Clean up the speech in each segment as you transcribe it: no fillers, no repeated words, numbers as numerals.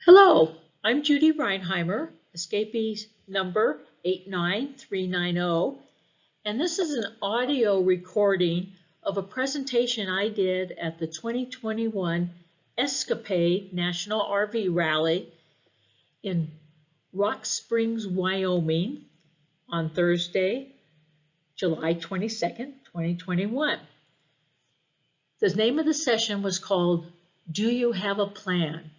Hello, I'm Judy Rinehimer, Escapees number 89390, and this is an audio recording of a presentation I did at the 2021 Escapade National RV Rally in Rock Springs, Wyoming on Thursday, July 22nd, 2021. The name of the session was called, Do You Have a Plan?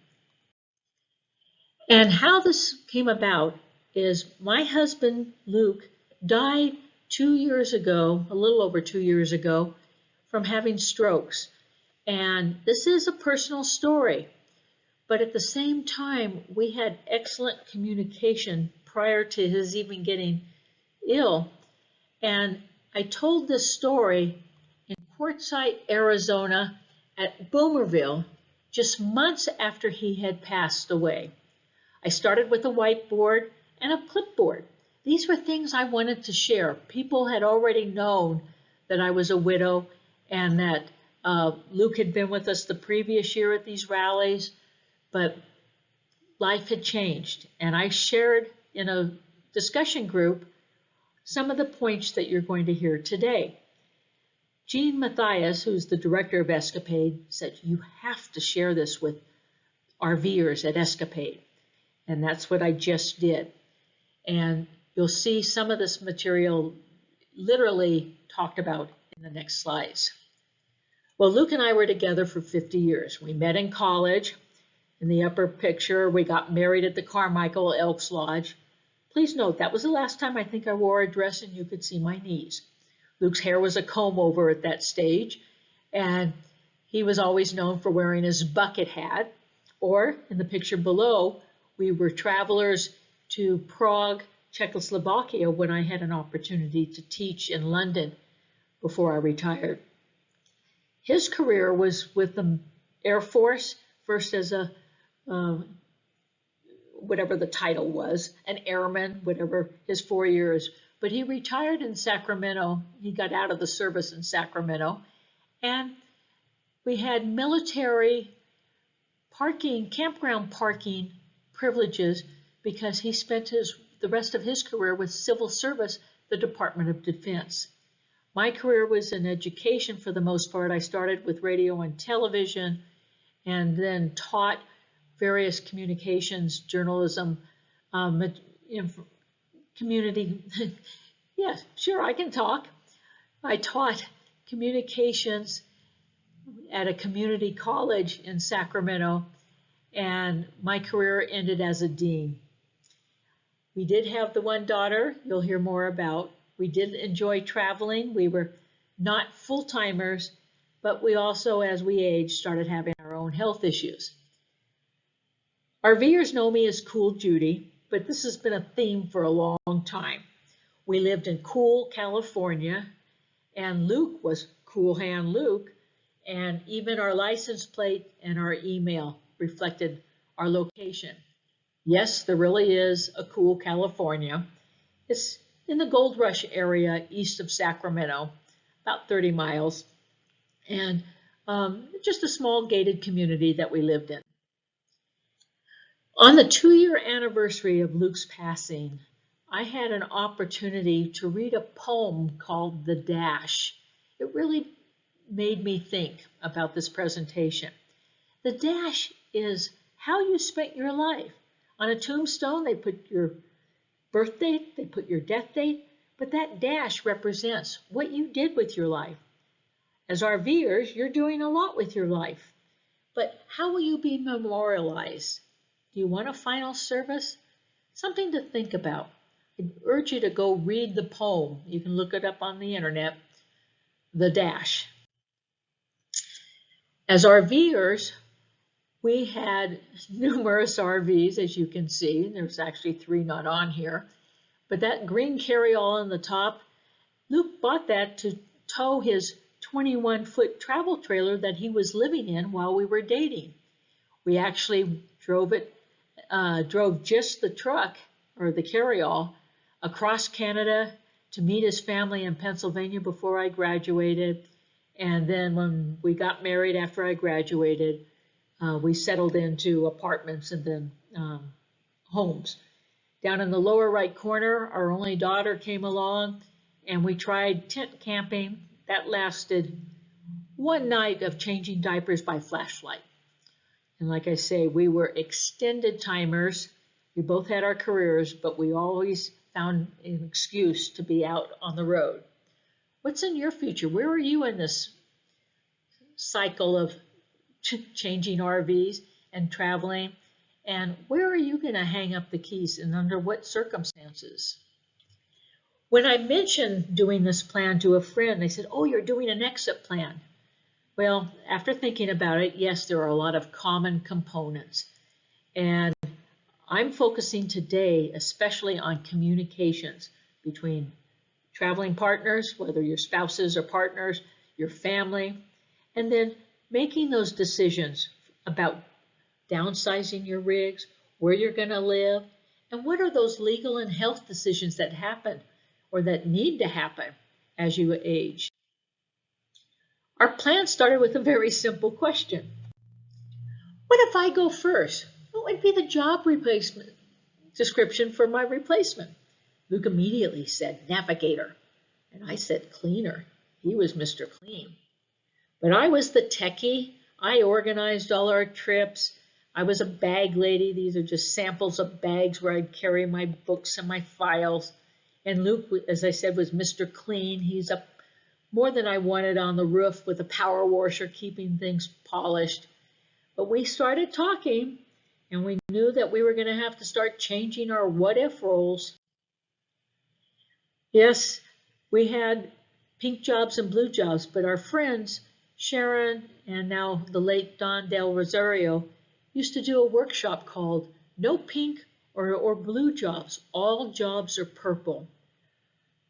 And how this came about is my husband, Luke, died 2 years ago, a little over 2 years ago, from having strokes. And this is a personal story, but at the same time, we had excellent communication prior to his even getting ill. And I told this story in Quartzsite, Arizona at Boomerville, just months after he had passed away. I started with a whiteboard and a clipboard. These were things I wanted to share. People had already known that I was a widow and that Luke had been with us the previous year at these rallies, but life had changed. And I shared in a discussion group some of the points that you're going to hear today. Gene Matthias, who's the director of Escapade, said, you have to share this with RVers at Escapade. And that's what I just did. And you'll see some of this material literally talked about in the next slides. Well, Luke and I were together for 50 years. We met in college. In the upper picture, we got married at the Carmichael Elks Lodge. Please note, that was the last time I think I wore a dress and you could see my knees. Luke's hair was a comb over at that stage, and he was always known for wearing his bucket hat, or in the picture below, we were travelers to Prague, Czechoslovakia, when I had an opportunity to teach in London before I retired. His career was with the Air Force, first as a, whatever the title was, an airman, whatever his 4 years. But he retired in Sacramento. He got out of the service in Sacramento. And we had military parking, campground parking privileges because he spent the rest of his career with civil service, the Department of Defense. My career was in education for the most part. I started with radio and television and then taught various communications, journalism, community. Yeah, sure, I can talk. I taught communications at a community college in Sacramento, and my career ended as a dean. We did have the one daughter you'll hear more about. We did enjoy traveling. We were not full-timers, but we also, as we aged, started having our own health issues. RVers know me as Cool Judy, but this has been a theme for a long time. We lived in Cool, California, and Luke was Cool Hand Luke, and even our license plate and our email reflected our location. Yes, there really is a Cool, California. It's in the Gold Rush area east of Sacramento, about 30 miles, and just a small gated community that we lived in. On the 2-year anniversary of Luke's passing, I had an opportunity to read a poem called The Dash. It really made me think about this presentation. The dash is how you spent your life. On a tombstone, they put your birth date, they put your death date, but that dash represents what you did with your life. As RVers, you're doing a lot with your life, but how will you be memorialized? Do you want a final service? Something to think about. I urge you to go read the poem. You can look it up on the internet, The Dash. As RVers, we had numerous RVs, as you can see. There's actually 3 not on here. But that green carryall on the top, Luke bought that to tow his 21-foot travel trailer that he was living in while we were dating. We actually drove just the truck, or the carryall, across Canada to meet his family in Pennsylvania before I graduated. And then when we got married after I graduated, we settled into apartments and then homes. Down in the lower right corner, our only daughter came along and we tried tent camping. That lasted one night of changing diapers by flashlight. And like I say, we were extended timers. We both had our careers, but we always found an excuse to be out on the road. What's in your future? Where are you in this cycle of changing RVs and traveling? And where are you going to hang up the keys and under what circumstances? When I mentioned doing this plan to a friend, they said, "Oh, you're doing an exit plan." Well, after thinking about it, yes, there are a lot of common components. And I'm focusing today especially on communications between traveling partners, whether your spouses or partners, your family, and then making those decisions about downsizing your rigs, where you're going to live, and what are those legal and health decisions that happen or that need to happen as you age. Our plan started with a very simple question. What if I go first? What would be the job replacement description for my replacement? Luke immediately said navigator, and I said cleaner. He was Mr. Clean. But I was the techie. I organized all our trips. I was a bag lady. These are just samples of bags where I'd carry my books and my files. And Luke, as I said, was Mr. Clean. He's up more than I wanted on the roof with a power washer, keeping things polished. But we started talking, and we knew that we were going to have to start changing our what-if roles. Yes, we had pink jobs and blue jobs, but our friends, Sharon and now the late Don Del Rosario, used to do a workshop called No Pink or Blue Jobs. All jobs are purple.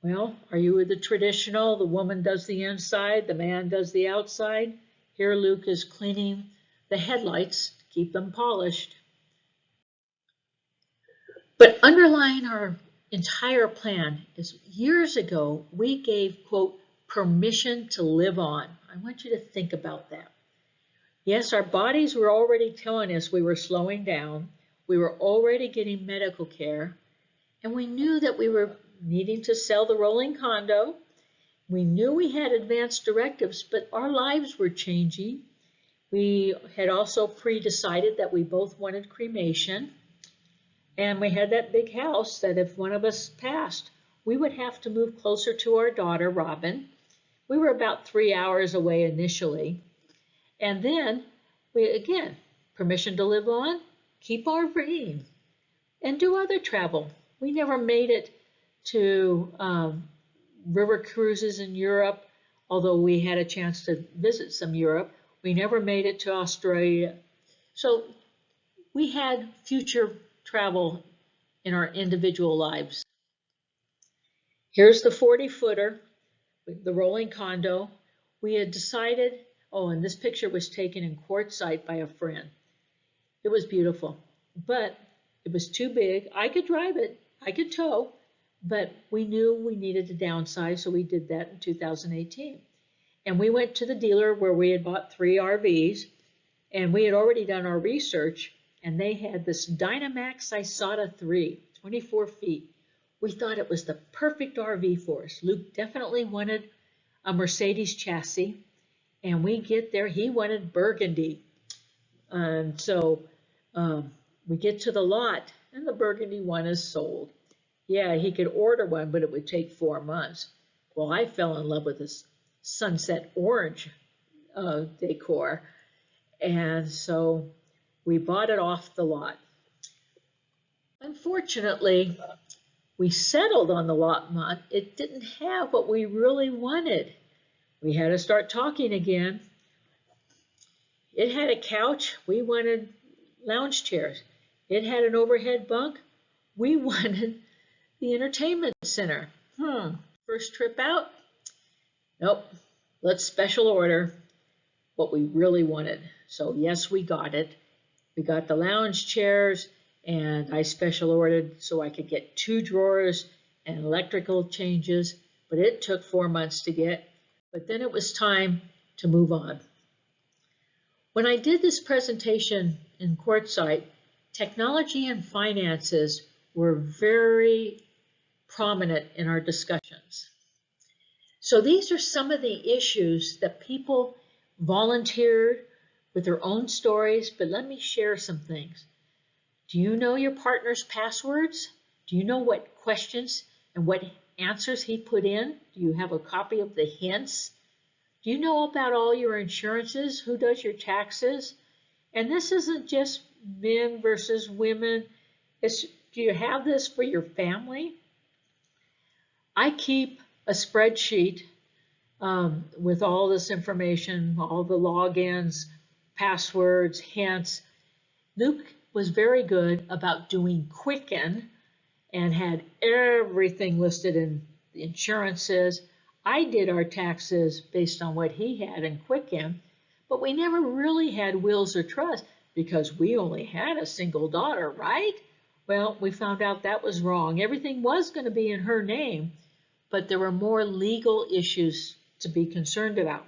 Well, are you with the traditional? The woman does the inside, the man does the outside. Here Luke is cleaning the headlights to keep them polished. But underlying our entire plan is years ago, we gave, quote, permission to live on. I want you to think about that. Yes, our bodies were already telling us we were slowing down. We were already getting medical care. And we knew that we were needing to sell the rolling condo. We knew we had advanced directives, but our lives were changing. We had also pre-decided that we both wanted cremation. And we had that big house that if one of us passed, we would have to move closer to our daughter, Robin. We were about 3 hours away initially. And then, again, permission to live on, keep RVing, and do other travel. We never made it to river cruises in Europe, although we had a chance to visit some Europe. We never made it to Australia. So we had future travel in our individual lives. Here's the 40-footer, the rolling condo. We had decided, oh, and this picture was taken in quartzite by a friend. It was beautiful, but it was too big. I could drive it, I could tow, but we knew we needed to downsize, so we did that in 2018. And we went to the dealer where we had bought 3 RVs, and we had already done our research, and they had this Dynamax Isata 3, 24 feet. We thought it was the perfect RV for us. Luke definitely wanted a Mercedes chassis, and we get there, he wanted burgundy. And so we get to the lot, and the burgundy one is sold. Yeah, he could order one, but it would take 4 months. Well, I fell in love with this sunset orange decor, and so we bought it off the lot. Unfortunately, we settled on the lot. It didn't have what we really wanted. We had to start talking again. It had a couch. We wanted lounge chairs. It had an overhead bunk. We wanted the entertainment center. First trip out? Nope. Let's special order what we really wanted. So yes, we got it. We got the lounge chairs, and I special ordered so I could get 2 drawers and electrical changes, but it took 4 months to get. But then it was time to move on. When I did this presentation in Quartzsite, technology and finances were very prominent in our discussions. So these are some of the issues that people volunteered with their own stories, but let me share some things. Do you know your partner's passwords? Do you know what questions and what answers he put in? Do you have a copy of the hints? Do you know about all your insurances? Who does your taxes? And this isn't just men versus women. Do you have this for your family? I keep a spreadsheet with all this information, all the logins, passwords, hints. Luke was very good about doing Quicken and had everything listed in the insurances. I did our taxes based on what he had in Quicken, but we never really had wills or trusts because we only had a single daughter, right? Well, we found out that was wrong. Everything was going to be in her name, but there were more legal issues to be concerned about.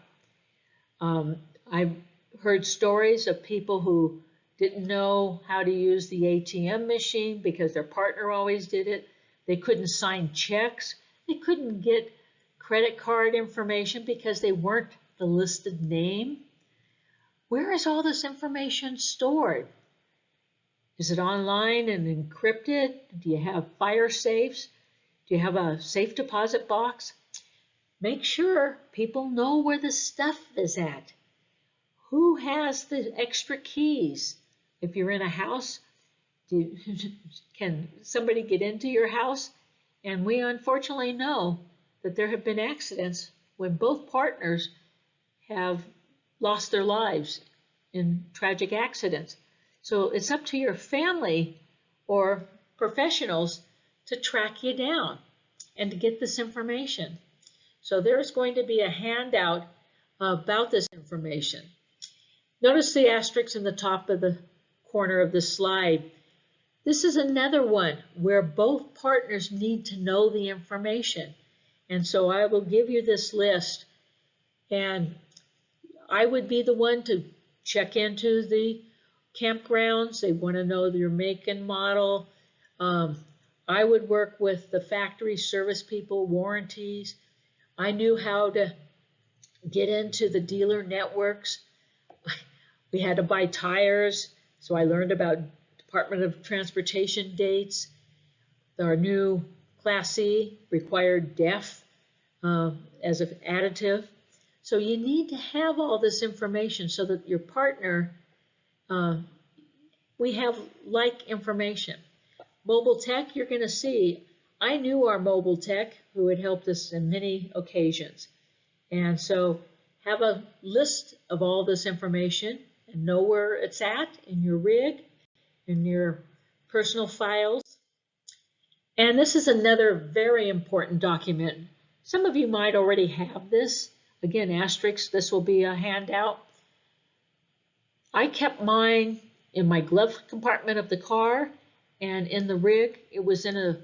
I've heard stories of people who didn't know how to use the ATM machine because their partner always did it. They couldn't sign checks. They couldn't get credit card information because they weren't the listed name. Where is all this information stored? Is it online and encrypted? Do you have fire safes? Do you have a safe deposit box? Make sure people know where the stuff is at. Who has the extra keys? If you're in a house, can somebody get into your house? And we unfortunately know that there have been accidents when both partners have lost their lives in tragic accidents. So it's up to your family or professionals to track you down and to get this information. So there's going to be a handout about this information. Notice the asterisk in the top of the corner of the slide. This is another one where both partners need to know the information. And so I will give you this list, and I would be the one to check into the campgrounds. They want to know your make and model. I would work with the factory service people, warranties. I knew how to get into the dealer networks. We had to buy tires, so I learned about Department of Transportation dates. Our new Class C required DEF as an additive. So you need to have all this information so that your partner, we have like information. Mobile tech, you're going to see, I knew our mobile tech who had helped us in many occasions. And so have a list of all this information and know where it's at in your rig, in your personal files. And this is another very important document. Some of you might already have this. Again, asterisk, this will be a handout. I kept mine in my glove compartment of the car and in the rig. It was in a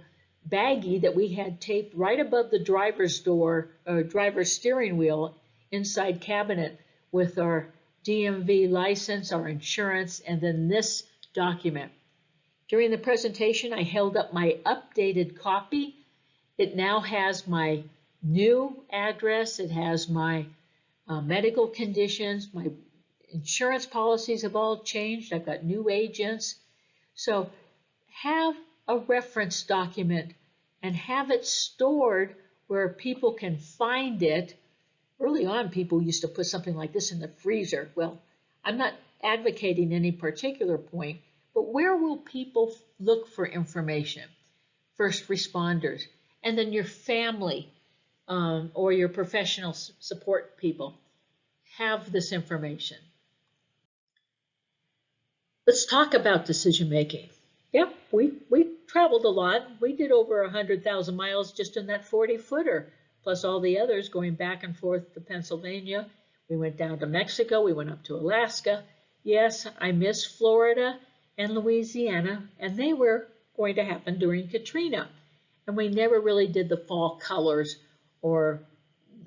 baggie that we had taped right above the driver's door, or driver's steering wheel, inside cabinet with our DMV license, our insurance, and then this document. During the presentation, I held up my updated copy. It now has my new address. It has my medical conditions. My insurance policies have all changed. I've got new agents. So have a reference document and have it stored where people can find it. Early on, people used to put something like this in the freezer. Well, I'm not advocating any particular point, but where will people look for information? First responders, and then your family or your professional support people have this information. Let's talk about decision making. Yep, we traveled a lot. We did over 100,000 miles just in that 40-footer, plus all the others going back and forth to Pennsylvania. We went down to Mexico. We went up to Alaska. Yes, I miss Florida and Louisiana, and they were going to happen during Katrina. And we never really did the fall colors or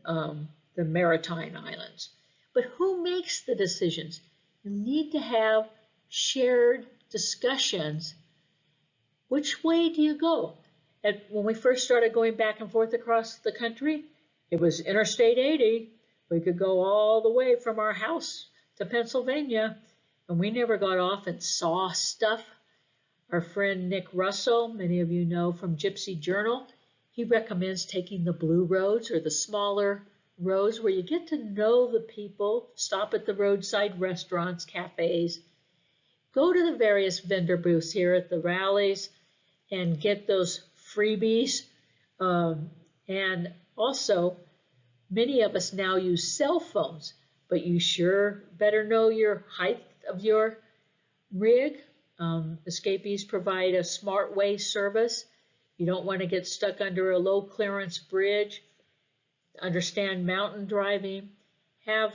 the Maritime Islands. But who makes the decisions? You need to have shared discussions. Which way do you go? When we first started going back and forth across the country, it was Interstate 80. We could go all the way from our house to Pennsylvania, and we never got off and saw stuff. Our friend Nick Russell, many of you know from Gypsy Journal, he recommends taking the blue roads or the smaller roads where you get to know the people, stop at the roadside restaurants, cafes, go to the various vendor booths here at the rallies and get those freebies. And also, many of us now use cell phones, but you sure better know your height of your rig. Escapees provide a smart way service. You don't want to get stuck under a low clearance bridge. Understand mountain driving. Have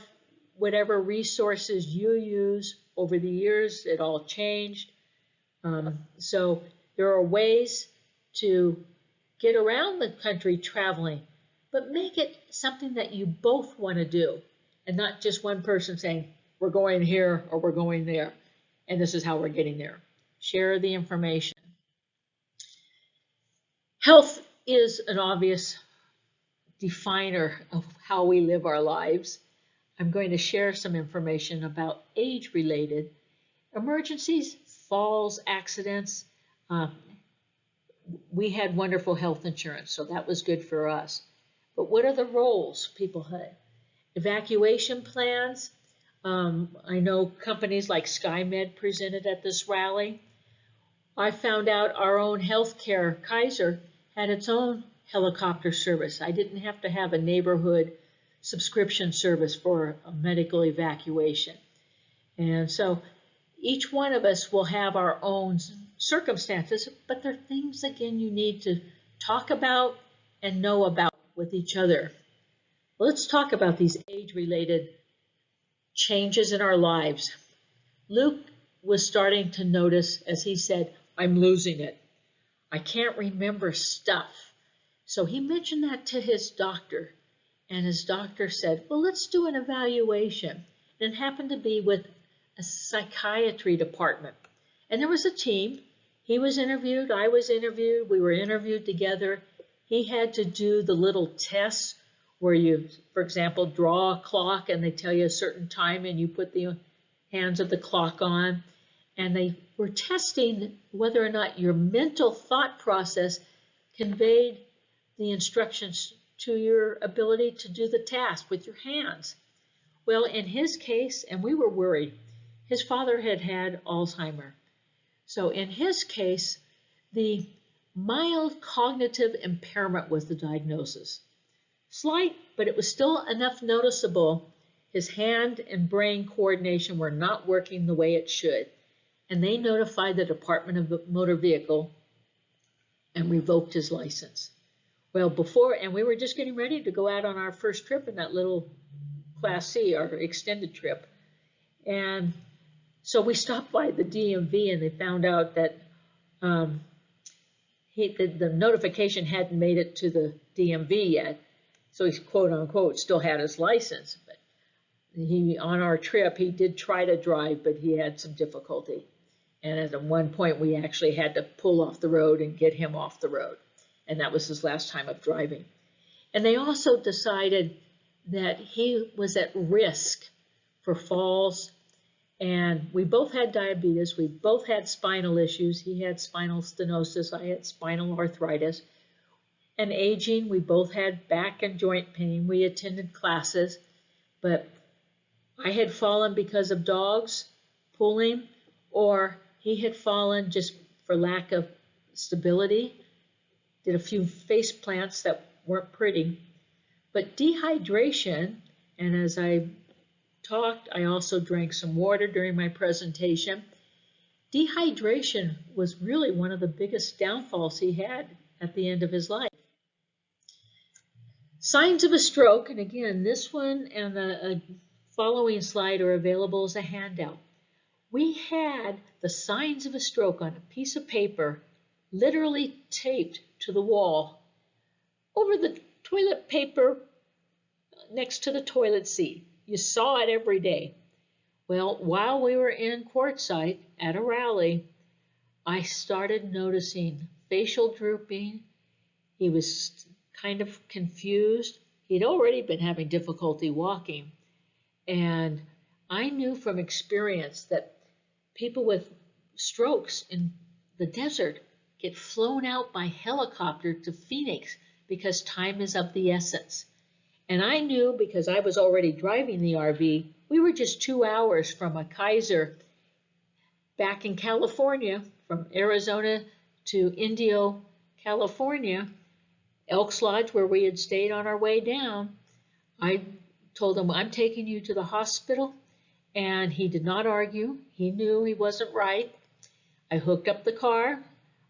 whatever resources you use. Over the years, it all changed. So there are ways to get around the country traveling, but make it something that you both want to do, and not just one person saying, we're going here or we're going there, and this is how we're getting there. Share the information. Health is an obvious definer of how we live our lives. I'm going to share some information about age-related emergencies, falls, accidents. We had wonderful health insurance, so that was good for us. But what are the roles people had? Evacuation plans. I know companies like SkyMed presented at this rally. I found out our own healthcare, Kaiser, had its own helicopter service. I didn't have to have a neighborhood subscription service for a medical evacuation. And so each one of us will have our own circumstances, but they're things, again, you need to talk about and know about with each other. Let's talk about these age-related changes in our lives. Luke was starting to notice, as he said, I'm losing it. I can't remember stuff. So he mentioned that to his doctor, and his doctor said, well, let's do an evaluation. And it happened to be with a psychiatry department. And there was a team. He was interviewed, I was interviewed, we were interviewed together. He had to do the little tests where you, for example, draw a clock and they tell you a certain time and you put the hands of the clock on. And they were testing whether or not your mental thought process conveyed the instructions to your ability to do the task with your hands. Well, in his case, and we were worried, his father had had Alzheimer's. So in his case, the mild cognitive impairment was the diagnosis. Slight, but it was still enough noticeable. His hand and brain coordination were not working the way it should. And they notified the Department of Motor Vehicle and revoked his license. Well, and we were just getting ready to go out on our first trip in that little Class C, our extended trip. And so we stopped by the DMV and they found out that the notification hadn't made it to the DMV yet. So he, quote unquote, still had his license. But on our trip, he did try to drive, but he had some difficulty. And at one point, we actually had to pull off the road and get him off the road. And that was his last time of driving. And they also decided that he was at risk for falls. And we both had diabetes. We both had spinal issues. He had spinal stenosis. I had spinal arthritis. And aging, we both had back and joint pain. We attended classes. But I had fallen because of dogs pulling, or he had fallen just for lack of stability. Did a few face plants that weren't pretty. But dehydration, and as I talked, I also drank some water during my presentation. Dehydration was really one of the biggest downfalls he had at the end of his life. Signs of a stroke, and again, this one and the following slide are available as a handout. We had the signs of a stroke on a piece of paper literally taped to the wall over the toilet paper next to the toilet seat. You saw it every day. Well, while we were in quartzsite at a rally, I started noticing facial drooping. He was kind of confused. He'd already been having difficulty walking. And I knew from experience that people with strokes in the desert get flown out by helicopter to Phoenix because time is of the essence. And I knew because I was already driving the RV, we were just 2 hours from a Kaiser back in California, from Arizona to Indio, California, Elks Lodge, where we had stayed on our way down. I told him, I'm taking you to the hospital, and he did not argue. He knew he wasn't right. I hooked up the car.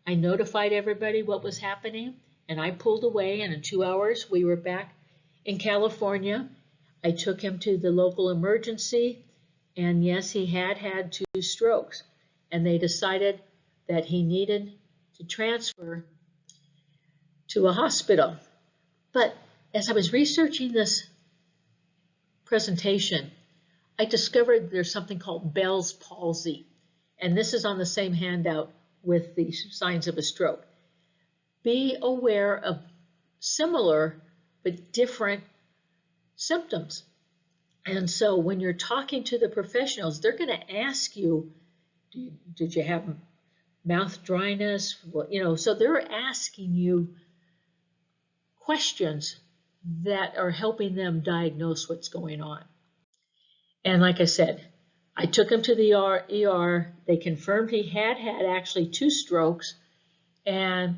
I notified everybody what was happening, and I pulled away, and in 2 hours we were back in California. I took him to the local emergency, and yes, he had had 2 strokes, and they decided that he needed to transfer to a hospital. But as I was researching this presentation, I discovered there's something called Bell's palsy, and this is on the same handout with the signs of a stroke. Be aware of similar but different symptoms. And so when you're talking to the professionals, they're going to ask you, did you have mouth dryness? Well, so they're asking you questions that are helping them diagnose what's going on. And like I said, I took him to the ER. They confirmed he had actually 2 strokes, and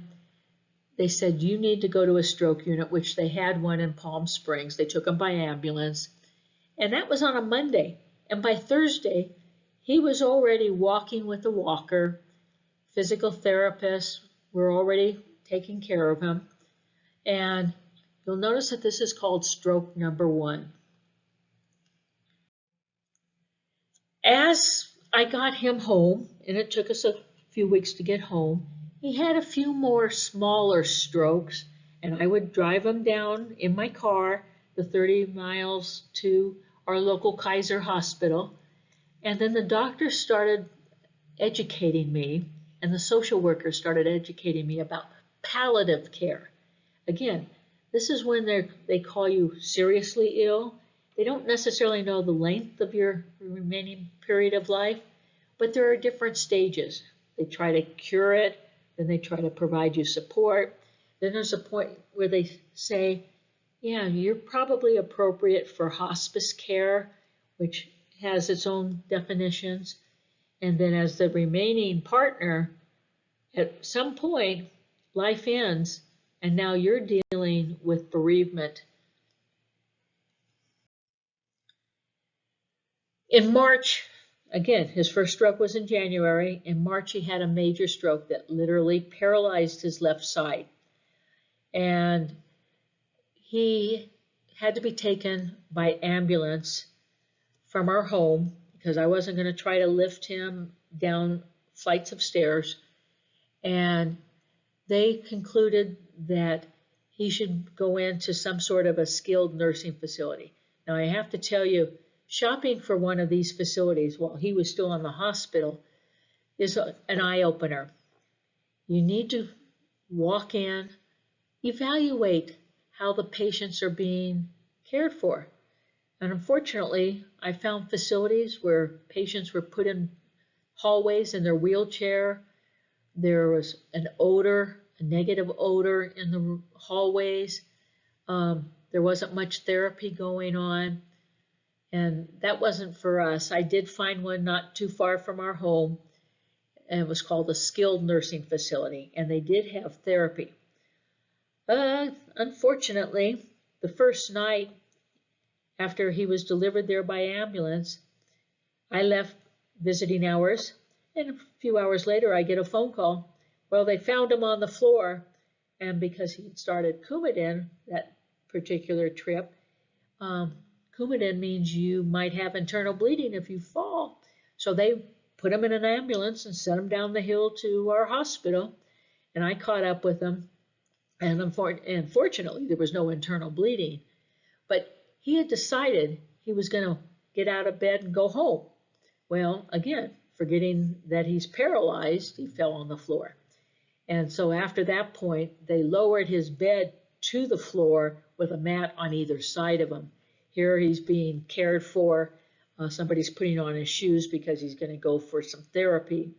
they said, you need to go to a stroke unit, which they had one in Palm Springs. They took him by ambulance, and that was on a Monday. And by Thursday, he was already walking with a walker. Physical therapists were already taking care of him. And you'll notice that this is called stroke number 1. As I got him home, and it took us a few weeks to get home, he had a few more smaller strokes, and I would drive him down in my car the 30 miles to our local Kaiser hospital. And then the doctor started educating me, and the social worker started educating me about palliative care. Again, this is when they call you seriously ill. They don't necessarily know the length of your remaining period of life, but there are different stages. They try to cure it, then they try to provide you support. Then there's a point where they say, yeah, you're probably appropriate for hospice care, which has its own definitions. And then as the remaining partner, at some point, life ends, and now you're dealing with bereavement. In March, again, his first stroke was in January. In March, he had a major stroke that literally paralyzed his left side. And he had to be taken by ambulance from our home because I wasn't going to try to lift him down flights of stairs. And they concluded that he should go into some sort of a skilled nursing facility. Now, I have to tell you, shopping for one of these facilities while he was still in the hospital is an eye-opener. You need to walk in, evaluate how the patients are being cared for. And unfortunately, I found facilities where patients were put in hallways in their wheelchair. There was an odor, a negative odor in the hallways. There wasn't much therapy going on. And that wasn't for us. I did find one not too far from our home, and it was called a skilled nursing facility, and they did have therapy. Unfortunately, the first night after he was delivered there by ambulance, I left visiting hours, and a few hours later I get a phone call. Well, they found him on the floor, and because he started Coumadin that particular trip, Coumadin means you might have internal bleeding if you fall. So they put him in an ambulance and sent him down the hill to our hospital, and I caught up with him. And unfortunately, there was no internal bleeding. But he had decided he was going to get out of bed and go home. Well, again, forgetting that he's paralyzed, he fell on the floor. And so after that point, they lowered his bed to the floor with a mat on either side of him. Here he's being cared for. Somebody's putting on his shoes because he's going to go for some therapy.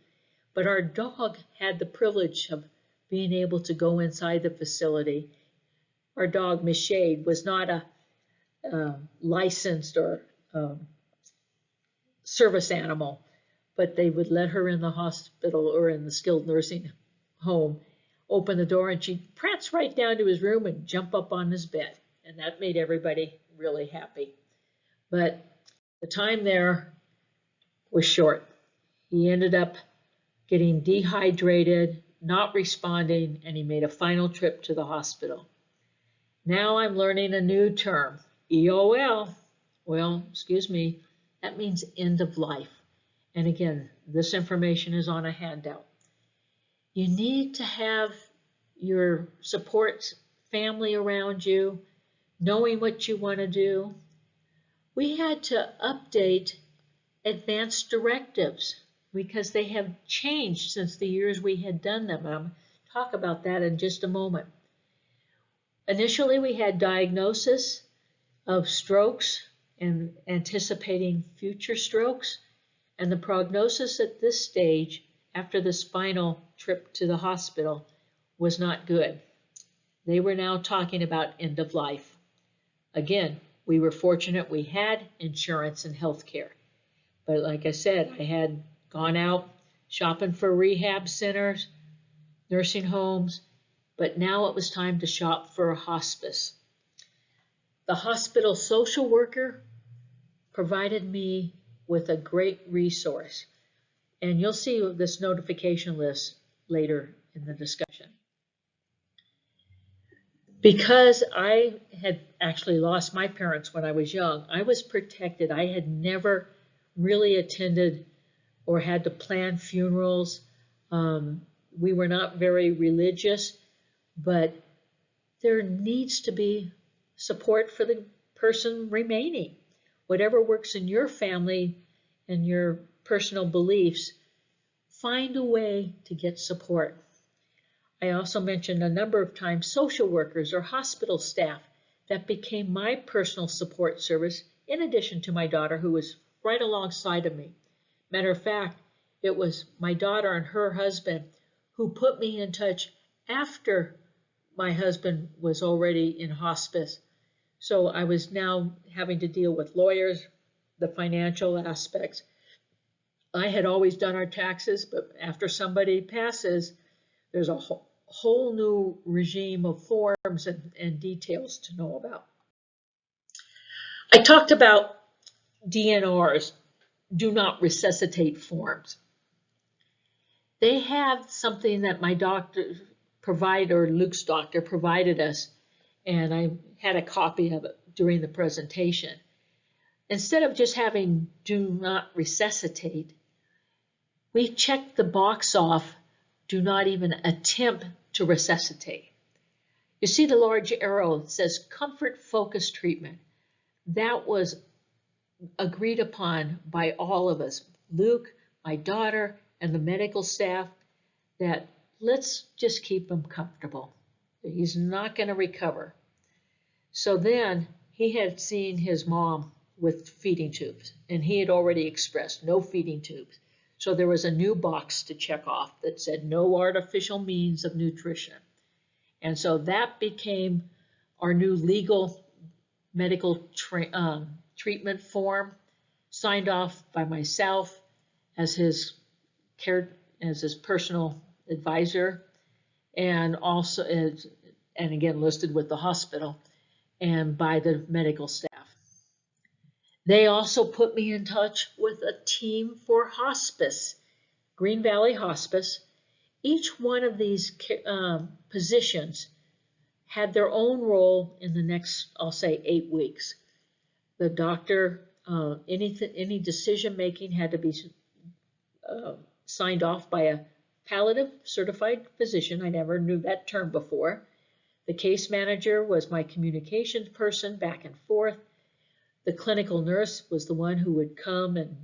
But our dog had the privilege of being able to go inside the facility. Our dog, Miss Shade, was not a licensed or service animal, but they would let her in the hospital or in the skilled nursing home, open the door, and she'd prance right down to his room and jump up on his bed. And that made everybody really happy. But the time there was short. He ended up getting dehydrated, not responding, and he made a final trip to the hospital. Now I'm learning a new term, EOL. Well, excuse me, that means end of life. And again, this information is on a handout. You need to have your support family around you, knowing what you want to do. We had to update advanced directives because they have changed since the years we had done them. I'll talk about that in just a moment. Initially, we had diagnosis of strokes and anticipating future strokes, and the prognosis at this stage after this final trip to the hospital was not good. They were now talking about end of life. Again, we were fortunate we had insurance and health care. But like I said, I had gone out shopping for rehab centers, nursing homes, but now it was time to shop for a hospice. The hospital social worker provided me with a great resource. And you'll see this notification list later in the discussion. Because I had actually lost my parents when I was young, I was protected. I had never really attended or had to plan funerals. We were not very religious, but there needs to be support for the person remaining. Whatever works in your family and your personal beliefs, find a way to get support. I also mentioned a number of times social workers or hospital staff that became my personal support service in addition to my daughter who was right alongside of me. Matter of fact, it was my daughter and her husband who put me in touch after my husband was already in hospice. So I was now having to deal with lawyers, the financial aspects. I had always done our taxes, but after somebody passes, there's a whole new regime of forms and details to know about. I talked about DNRs, do not resuscitate forms. They have something that my doctor provided, or Luke's doctor provided us, and I had a copy of it during the presentation. Instead of just having do not resuscitate, we checked the box off, do not even attempt to resuscitate. You see the large arrow that says comfort focused treatment. That was agreed upon by all of us, Luke, my daughter, and the medical staff, that let's just keep him comfortable. He's not going to recover. So then he had seen his mom with feeding tubes, and he had already expressed no feeding tubes. So there was a new box to check off that said no artificial means of nutrition. And so that became our new legal medical treatment form, signed off by myself as his personal advisor, and also and again listed with the hospital and by the medical staff. They also put me in touch with a team for hospice, Green Valley Hospice. Each one of these positions had their own role in the next, I'll say, 8 weeks. The doctor, any decision making had to be signed off by a palliative certified physician. I never knew that term before. The case manager was my communications person back and forth. The clinical nurse was the one who would come and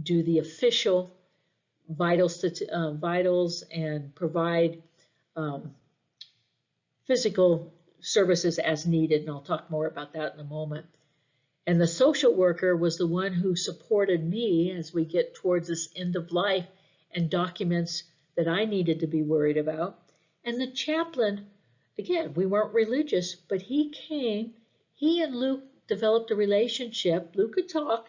do the official vitals and provide physical services as needed, and I'll talk more about that in a moment. And the social worker was the one who supported me as we get towards this end of life and documents that I needed to be worried about. And the chaplain, again, we weren't religious, but he came, he and Luke developed a relationship. Luke could talk,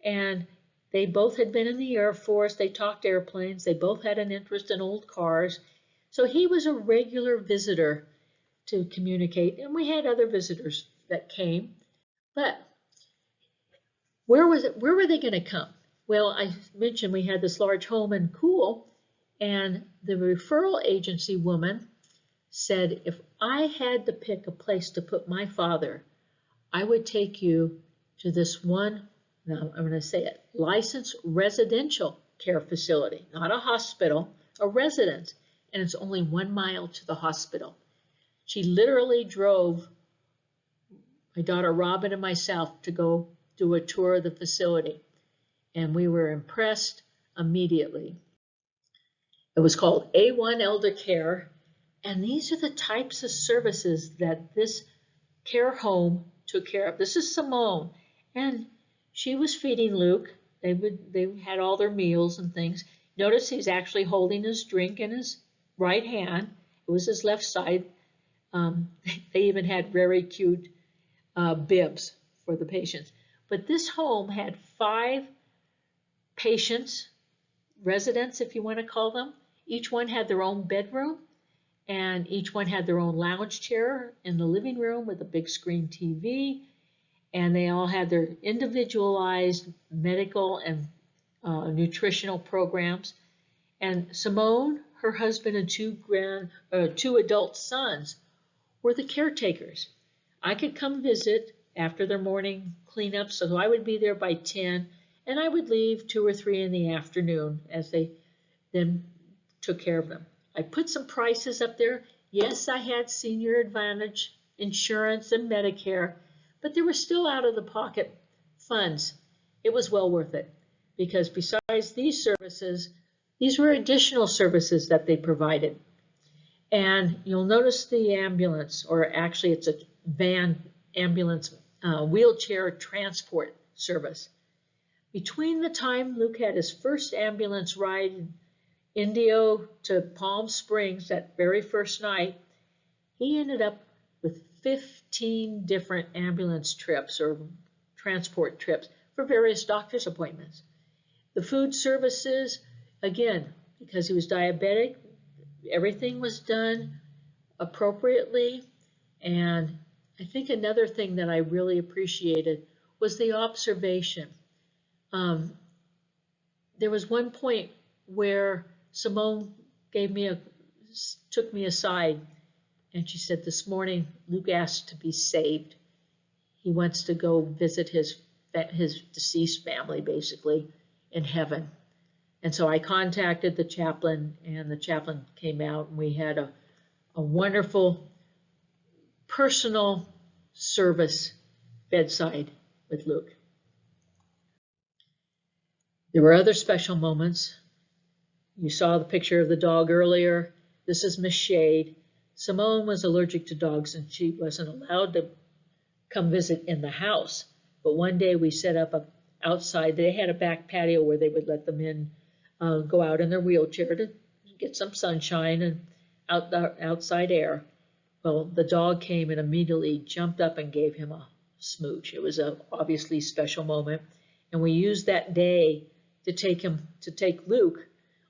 and they both had been in the Air Force. They talked airplanes. They both had an interest in old cars. So he was a regular visitor to communicate, and we had other visitors that came. But where were they going to come? Well, I mentioned we had this large home and pool, and the referral agency woman said, if I had to pick a place to put my father, I would take you to this one, now I'm going to say it, licensed residential care facility, not a hospital, a residence, and it's only 1 mile to the hospital. She literally drove my daughter Robin and myself to go do a tour of the facility, and we were impressed immediately. It was called A1 Elder Care, and these are the types of services that this care home took care of. This is Simone, and she was feeding Luke. They had all their meals and things. Notice he's actually holding his drink in his right hand. It was his left side. They even had very cute bibs for the patients. But this home had 5 patients, residents if you want to call them. Each one had their own bedroom, and each one had their own lounge chair in the living room with a big screen TV, and they all had their individualized medical and nutritional programs. And Simone, her husband, and 2 adult sons were the caretakers. I could come visit after their morning cleanup, so I would be there by 10, and I would leave 2 or 3 in the afternoon as they then took care of them. I put some prices up there. Yes, I had Senior Advantage insurance and Medicare, but they were still out of the pocket funds. It was well worth it, because besides these services, these were additional services that they provided. And you'll notice the ambulance, or actually it's a van ambulance wheelchair transport service. Between the time Luke had his first ambulance ride in Indio to Palm Springs that very first night, he ended up with 15 different ambulance trips or transport trips for various doctor's appointments. The food services, again, because he was diabetic, everything was done appropriately. And I think another thing that I really appreciated was the observation. There was one point where Simone took me aside, and she said, this morning Luke asked to be saved. He wants to go visit his deceased family, basically, in heaven. And so I contacted the chaplain, and the chaplain came out, and we had a wonderful personal service bedside with Luke. There were other special moments. You saw the picture of the dog earlier. This is Miss Shade. Simone was allergic to dogs, and she wasn't allowed to come visit in the house. But one day we set up outside. They had a back patio where they would let them in, go out in their wheelchair to get some sunshine and outside air. Well, the dog came and immediately jumped up and gave him a smooch. It was a obviously special moment. And we used that day to take Luke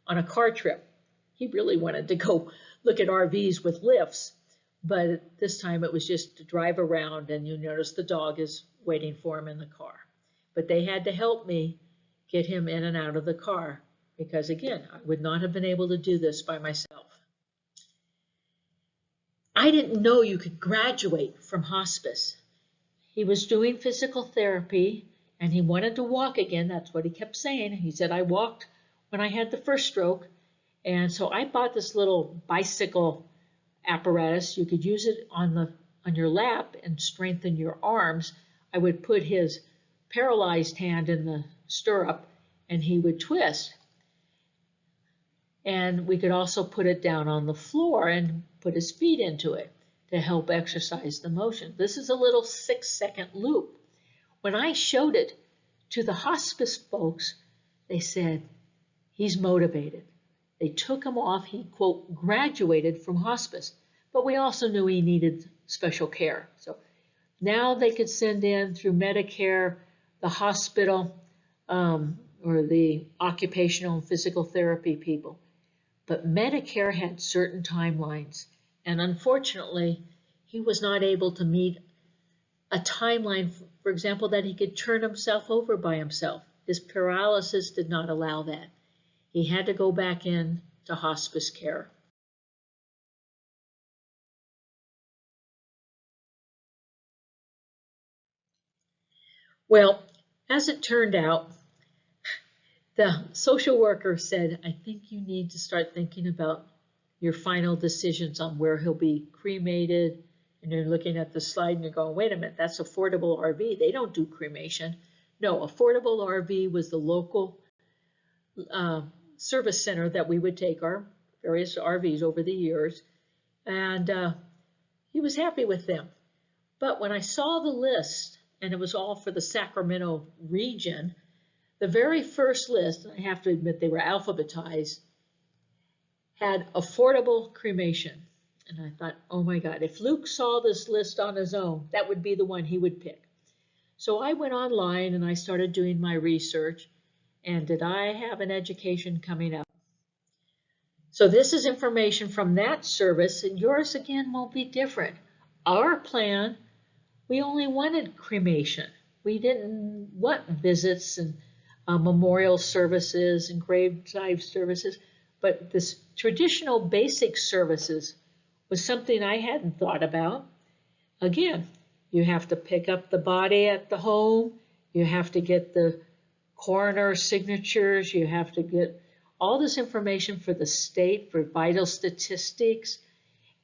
on a car trip. He really wanted to go look at RVs with lifts, but this time it was just to drive around, and you notice the dog is waiting for him in the car. But they had to help me get him in and out of the car, because again, I would not have been able to do this by myself. I didn't know you could graduate from hospice. He was doing physical therapy, and he wanted to walk again. That's what he kept saying. He said, I walked when I had the first stroke. And so I bought this little bicycle apparatus. You could use it on your lap and strengthen your arms. I would put his paralyzed hand in the stirrup, and he would twist. And we could also put it down on the floor and put his feet into it to help exercise the motion. This is a little 6-second loop. When I showed it to the hospice folks, they said, he's motivated. They took him off. He, quote, graduated from hospice. But we also knew he needed special care. So now they could send in through Medicare, the hospital, or the occupational and physical therapy people. But Medicare had certain timelines. And unfortunately, he was not able to meet a timeline, for example, that he could turn himself over by himself. His paralysis did not allow that. He had to go back in to hospice care. Well, as it turned out, the social worker said, I think you need to start thinking about your final decisions on where he'll be cremated. And you're looking at the slide and you're going, wait a minute, that's Affordable RV. They don't do cremation. No, Affordable RV was the local service center that we would take our various RVs over the years. And he was happy with them. But when I saw the list, and it was all for the Sacramento region, the very first list, I have to admit they were alphabetized, had affordable cremation. And I thought, oh my God, if Luke saw this list on his own, that would be the one he would pick. So I went online and I started doing my research. And did I have an education coming up? So this is information from that service, and yours again won't be different. Our plan, we only wanted cremation. We didn't want visits and memorial services and graveside services, but this traditional basic services was something I hadn't thought about. Again, you have to pick up the body at the home, you have to get the coroner signatures, you have to get all this information for the state for vital statistics,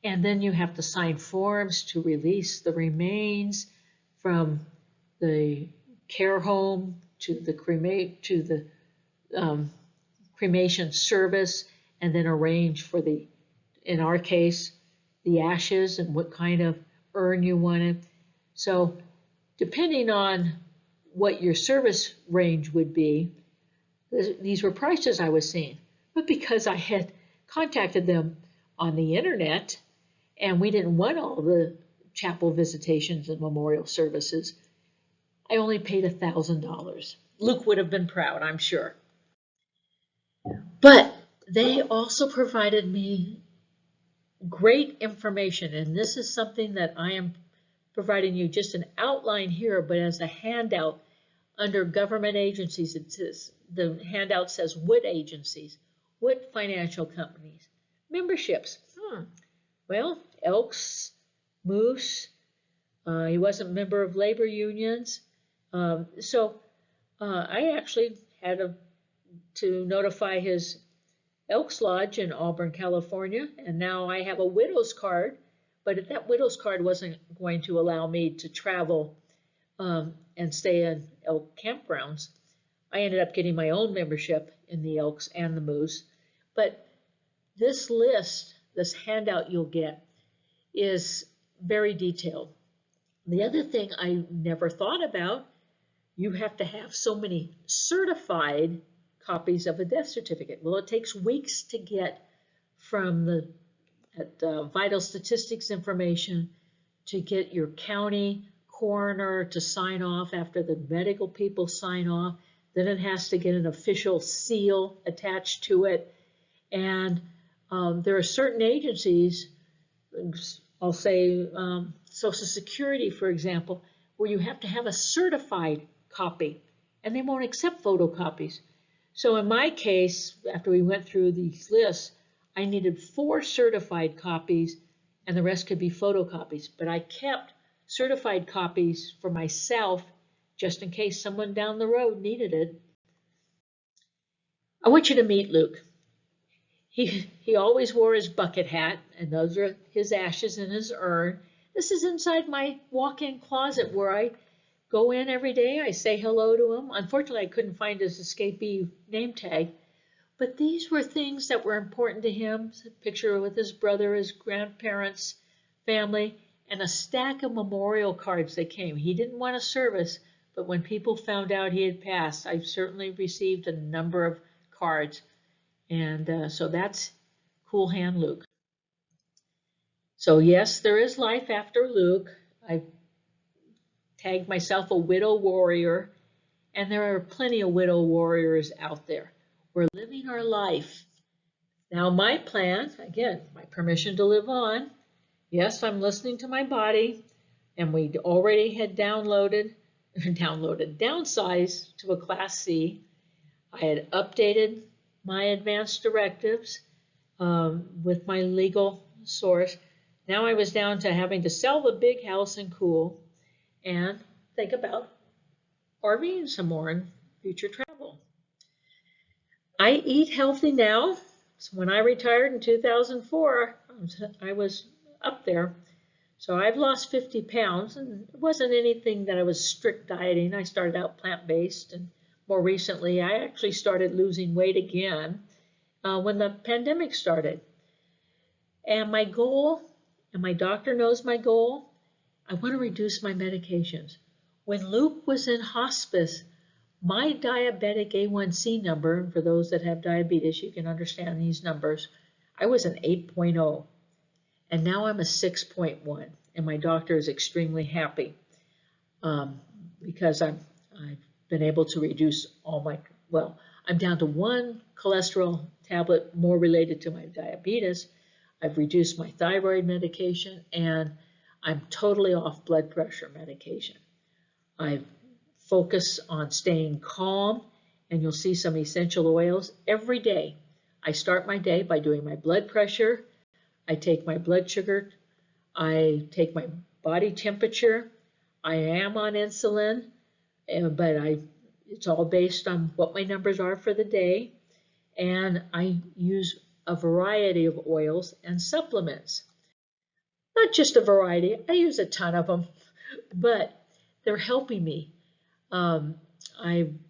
and then you have to sign forms to release the remains from the care home to the cremation service, and then arrange for the, in our case, the ashes and what kind of urn you wanted. So depending on what your service range would be, these were prices I was seeing. But because I had contacted them on the internet and we didn't want all the chapel visitations and memorial services, I only paid $1,000. Luke would have been proud, I'm sure. But they also provided me great information, and this is something that I am providing you just an outline here, but as a handout under government agencies, it says, the handout says what agencies, what financial companies, memberships. Well, Elks, Moose, he wasn't a member of labor unions. So I actually had to notify his Elks Lodge in Auburn, California, and now I have a widow's card, but that widow's card wasn't going to allow me to travel and stay in elk campgrounds. I ended up getting my own membership in the Elks and the Moose. But this list, this handout you'll get, is very detailed. The other thing I never thought about, you have to have so many certified copies of a death certificate. Well, it takes weeks to get from the vital statistics information to get your county coroner to sign off after the medical people sign off. Then it has to get an official seal attached to it. And there are certain agencies, I'll say Social Security, for example, where you have to have a certified copy, and they won't accept photocopies. So in my case, after we went through these lists, I needed 4 certified copies, and the rest could be photocopies. But I kept certified copies for myself, just in case someone down the road needed it. I want you to meet Luke. He always wore his bucket hat, and those are his ashes in his urn. This is inside my walk-in closet where I go in every day. I say hello to him. Unfortunately, I couldn't find his escapee name tag, but these were things that were important to him. A picture with his brother, his grandparents, family, and a stack of memorial cards that came. He didn't want a service, but when people found out he had passed, I certainly received a number of cards. And so that's Cool Hand Luke. So yes, there is life after Luke. I tagged myself a widow warrior, and there are plenty of widow warriors out there. We're living our life. Now my plan, again, my permission to live on. Yes, I'm listening to my body, and we already had downsized to a Class C. I had updated my advance directives with my legal source. Now I was down to having to sell the big house and cool and think about RVing some more in future travel. I eat healthy now. So when I retired in 2004, I was up there. So I've lost 50 pounds, and it wasn't anything that I was strict dieting. I started out plant-based, and more recently I actually started losing weight again when the pandemic started. And my goal, and my doctor knows my goal, I want to reduce my medications. When Luke was in hospice, my diabetic A1C number, and for those that have diabetes, you can understand these numbers, I was an 8.0, and now I'm a 6.1, and my doctor is extremely happy because I've been able to reduce all my, well, I'm down to one cholesterol tablet more related to my diabetes. I've reduced my thyroid medication, and I'm totally off blood pressure medication. I focus on staying calm, and you'll see some essential oils every day. I start my day by doing my blood pressure. I take my blood sugar. I take my body temperature. I am on insulin, but it's all based on what my numbers are for the day. And I use a variety of oils and supplements. Not just a variety, I use a ton of them, but they're helping me. I've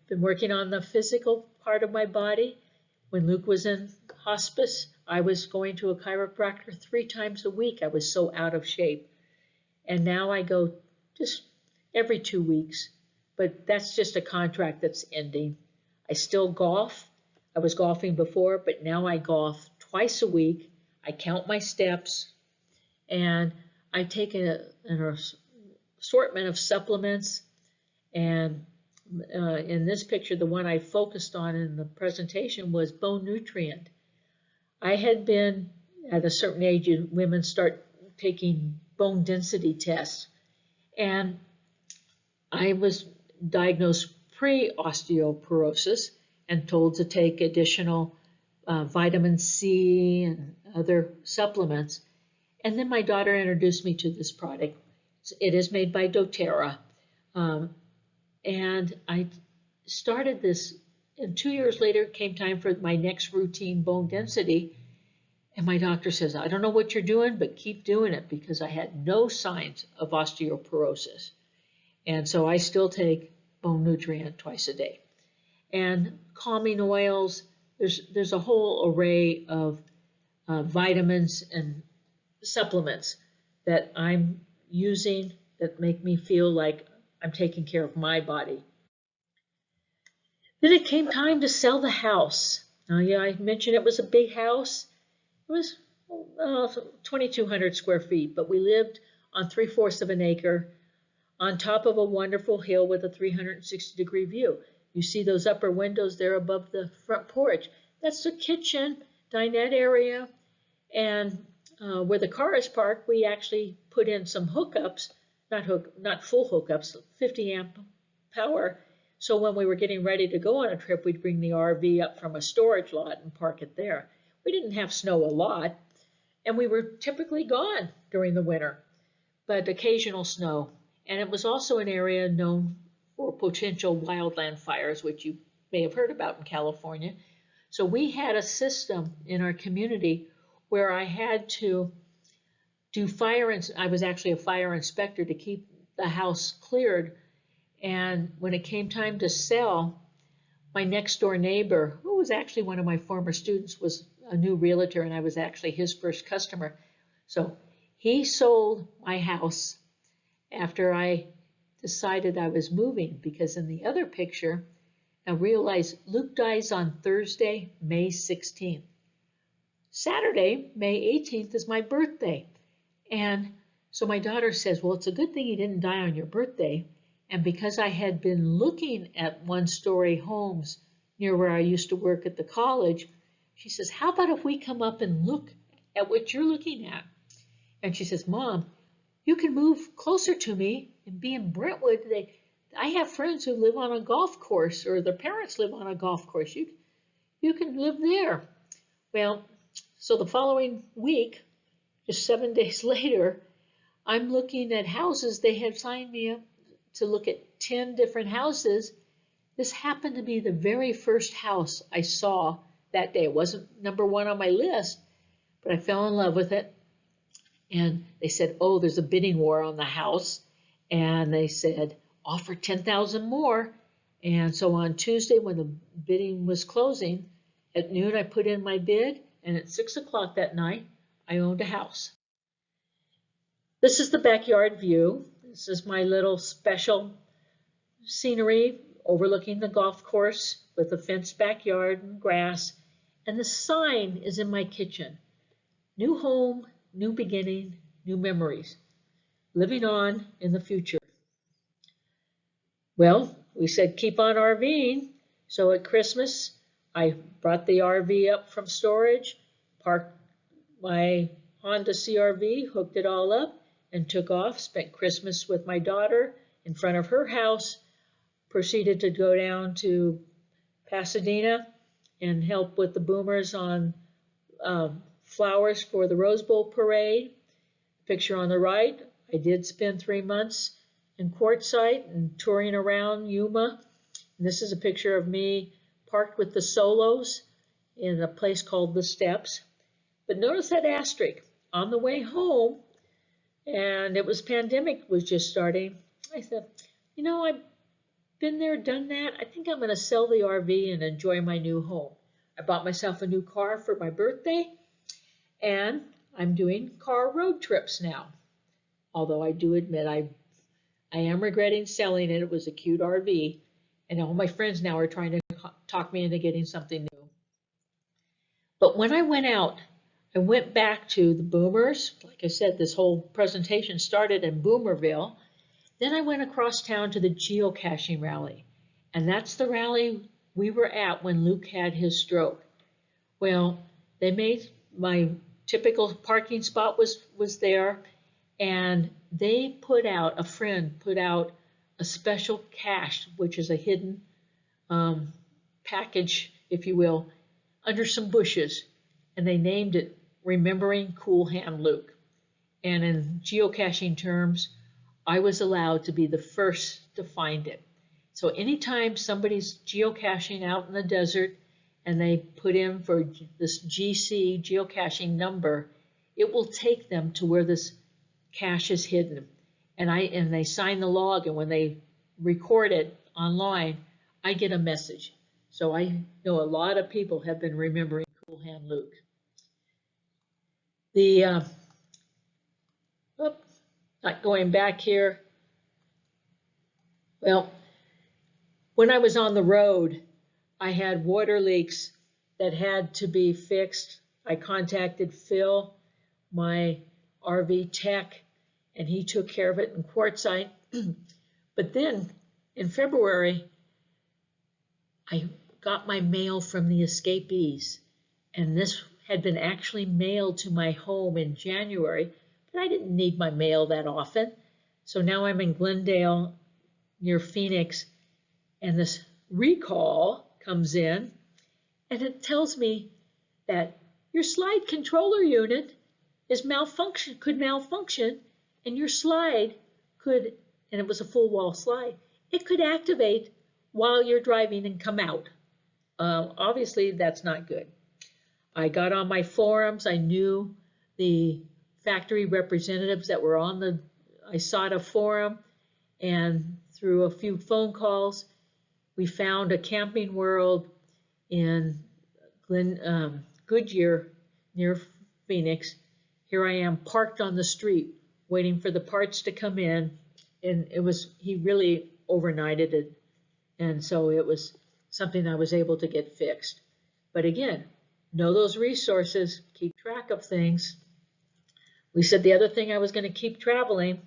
been working on the physical part of my body. When Luke was in hospice, I was going to a chiropractor 3 times a week. I was so out of shape. And now I go just every 2 weeks, but that's just a contract that's ending. I still golf. I was golfing before, but now I golf twice a week. I count my steps, and I take an assortment of supplements. And in this picture, the one I focused on in the presentation was bone nutrient. I had been, at a certain age, women start taking bone density tests, and I was diagnosed pre-osteoporosis and told to take additional vitamin C and other supplements. And then my daughter introduced me to this product. It is made by doTERRA. And I started this, and 2 years later came time for my next routine bone density. And my doctor says, I don't know what you're doing, but keep doing it, because I had no signs of osteoporosis. And so I still take bone nutrient twice a day. And calming oils, there's a whole array of vitamins and supplements that I'm using that make me feel like I'm taking care of my body. Then it came time to sell the house. Now, yeah, I mentioned it was a big house. It was 2,200 square feet, but we lived on 3/4 of an acre on top of a wonderful hill with a 360-degree view. You see those upper windows there above the front porch. That's the kitchen, dinette area, and where the car is parked, we actually put in some hookups, not full hookups, 50 amp power. So when we were getting ready to go on a trip, we'd bring the RV up from a storage lot and park it there. We didn't have snow a lot, and we were typically gone during the winter, but occasional snow. And it was also an area known for potential wildland fires, which you may have heard about in California. So we had a system in our community where I had to do I was actually a fire inspector to keep the house cleared And when it came time to sell, my next door neighbor, who was actually one of my former students, was a new realtor, and I was actually his first customer. So he sold my house after I decided I was moving, because in the other picture, I realized Luke dies on Thursday, May 16th. Saturday, May 18th is my birthday. And so my daughter says, well, it's a good thing he didn't die on your birthday. And because I had been looking at one-story homes near where I used to work at the college, she says, how about if we come up and look at what you're looking at? And she says, Mom, you can move closer to me and be in Brentwood. I have friends who live on a golf course, or their parents live on a golf course. You can live there. Well, so the following week, just 7 days later, I'm looking at houses. They had signed me up to look at 10 different houses. This happened to be the very first house I saw that day. It wasn't number one on my list, but I fell in love with it. And they said, oh, there's a bidding war on the house. And they said, offer 10,000 more. And so on Tuesday, when the bidding was closing, at noon I put in my bid, and at 6 o'clock that night, I owned a house. This is the backyard view. This is my little special scenery overlooking the golf course with a fenced backyard and grass. And the sign is in my kitchen. New home, new beginning, new memories. Living on in the future. Well, we said keep on RVing. So at Christmas, I brought the RV up from storage, parked my Honda CRV, hooked it all up, and took off. Spent Christmas with my daughter in front of her house. Proceeded to go down to Pasadena and help with the boomers on flowers for the Rose Bowl parade. Picture on the right, I did spend 3 months in Quartzsite and touring around Yuma. And this is a picture of me parked with the solos in a place called The Steps. But notice that asterisk on the way home, and it was pandemic was just starting. I said, you know, I've been there, done that. I think I'm going to sell the RV and enjoy my new home. I bought myself a new car for my birthday, and I'm doing car road trips now. Although I do admit I am regretting selling it. It was a cute RV, and all my friends now are trying to talk me into getting something new. But when I went out, I went back to the boomers. Like I said, this whole presentation started in Boomerville. Then I went across town to the geocaching rally, and that's the rally we were at when Luke had his stroke. Well, they made my typical parking spot was there, and they a friend put out a special cache, which is a hidden package, if you will, under some bushes, and they named it Remembering Cool Hand Luke. And in geocaching terms, I was allowed to be the first to find it. So anytime somebody's geocaching out in the desert and they put in for this GC geocaching number, it will take them to where this cache is hidden. And they sign the log, and when they record it online, I get a message. So I know a lot of people have been remembering Cool Hand Luke. Not going back here. Well, when I was on the road, I had water leaks that had to be fixed. I contacted Phil, my RV tech, and he took care of it in Quartzsite. But then in February, I got my mail from the Escapees, and this had been actually mailed to my home in January, but I didn't need my mail that often. So now I'm in Glendale near Phoenix, and this recall comes in, and it tells me that your slide controller unit could malfunction, and your slide could, and it was a full wall slide, it could activate while you're driving and come out. Obviously, that's not good. I got on my forums. I knew the factory representatives that were on the ISATA forum, and through a few phone calls, we found a Camping World in Goodyear near Phoenix. Here I am parked on the street waiting for the parts to come in, and he really overnighted it, and so it was something I was able to get fixed. But again, know those resources, keep track of things. We said the other thing I was going to keep traveling.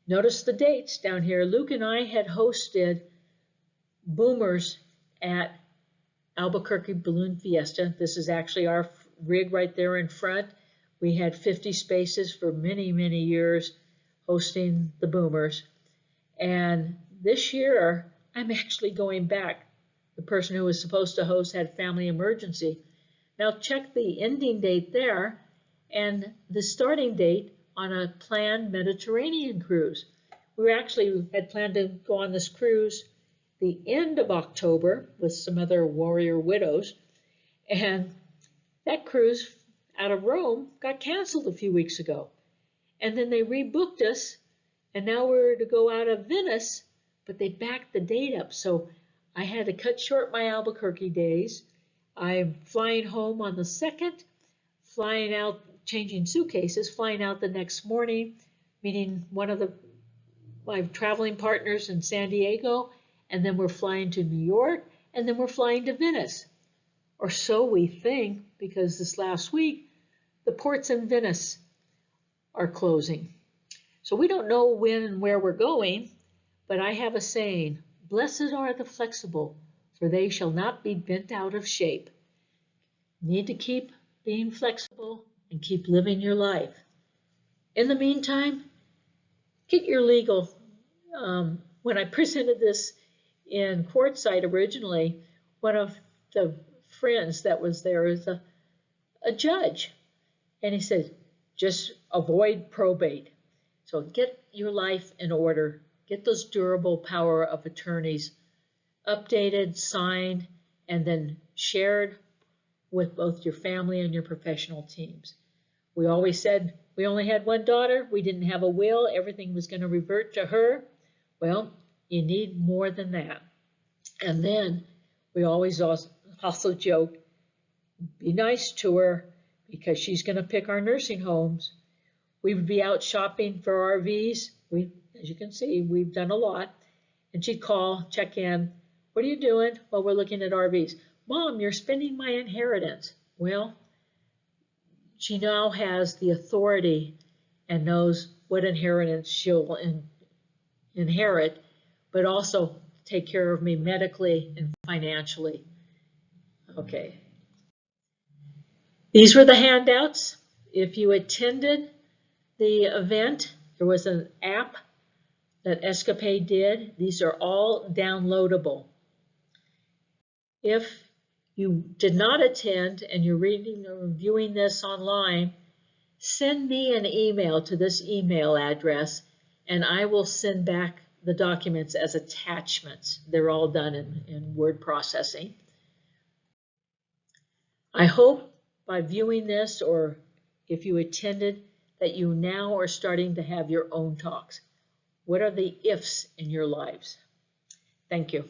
Notice the dates down here. Luke and I had hosted boomers at Albuquerque Balloon Fiesta. This is actually our rig right there in front. We had 50 spaces for many, many years hosting the boomers. And this year, I'm actually going back. The person who was supposed to host had family emergency. Now check the ending date there and the starting date on a planned Mediterranean cruise. We actually had planned to go on this cruise the end of October with some other warrior widows, and that cruise out of Rome got canceled a few weeks ago. And then they rebooked us, and now we're to go out of Venice, but they backed the date up. So I had to cut short my Albuquerque days. I'm flying home on the 2nd, flying out, changing suitcases, flying out the next morning, meeting one of my traveling partners in San Diego, and then we're flying to New York, and then we're flying to Venice. Or so we think, because this last week, the ports in Venice are closing. So we don't know when and where we're going, but I have a saying, blessed are the flexible, for they shall not be bent out of shape. You need to keep being flexible and keep living your life. In the meantime, get your legal. When I presented this in Quartzsite originally, one of the friends that was there is a judge, and he said, just avoid probate. So get your life in order. Get those durable power of attorneys updated, signed, and then shared with both your family and your professional teams. We always said we only had one daughter. We didn't have a will. Everything was going to revert to her. Well, you need more than that. And then we always also joke, be nice to her because she's going to pick our nursing homes. We would be out shopping for RVs. As you can see, we've done a lot. And she'd call, check in. What are you doing? Well, we're looking at RVs. Mom, you're spending my inheritance. Well, she now has the authority and knows what inheritance she'll inherit, but also take care of me medically and financially. Okay. These were the handouts. If you attended the event, there was an app that Escapade did. These are all downloadable. If you did not attend and you're reading or viewing this online, send me an email to this email address and I will send back the documents as attachments. They're all done in word processing. I hope by viewing this, or if you attended, that you now are starting to have your own talks. What are the ifs in your lives? Thank you.